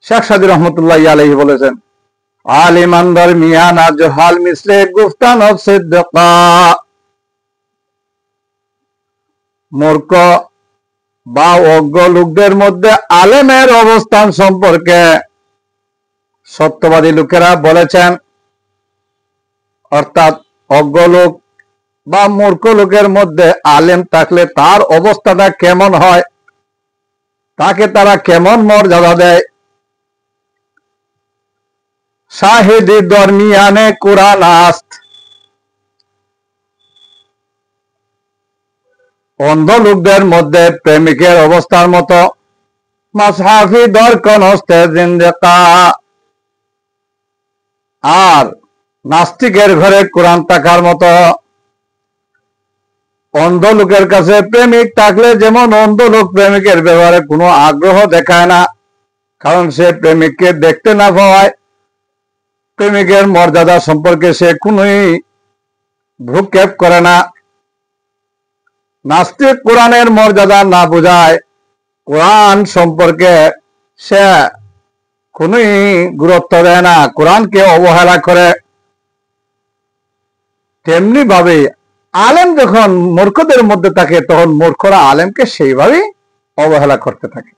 শেখ সাদী রহমতুল্লাহ আলাইহি বলেছেন, আলিমান দরমিয়ানা জহাল মিসলে গুফতান ও সিদ্দিকা। মূর্খ বা অজ্ঞ লোকদের মধ্যে আলেমের অবস্থান সম্পর্কে সত্যবাদী লোকেরা বলেছেন, অর্থাৎ অজ্ঞ লোক বা মূর্খ লোকের মধ্যে আলেম থাকলে তার অবস্থাটা কেমন হয়, তাকে তারা কেমন মর্যাদা দেয়। শাহিদি দরমিয়ানে কুরআন আস্ত, অন্ধ লোকদের মধ্যে প্রেমিকের অবস্থার মতো। মাসহাফি দরকন হস্তে জিন্দেকা, আর নাস্তিকের ঘরে কোরআন থাকার মতো। অন্ধ লোকের কাছে প্রেমিক থাকলে যেমন অন্ধ লোক প্রেমিকের ব্যাপারে কোনো আগ্রহ দেখায় না, কারণ সে প্রেমিককে দেখতে না পাওয়ায় প্রেমিকের মর্যাদা সম্পর্কে সে কোনোই ভ্রুক্ষেপ করে না। নাস্তিক কোরআনের মর্যাদা না বোঝায় কোরআন সম্পর্কে সে কোনোই গুরুত্ব দেয় না, কোরআনকে অবহেলা করে। তেমনি ভাবে আলেম যখন মূর্খদের মধ্যে থাকে তখন মূর্খরা আলেমকে সেইভাবেই অবহেলা করতে থাকে।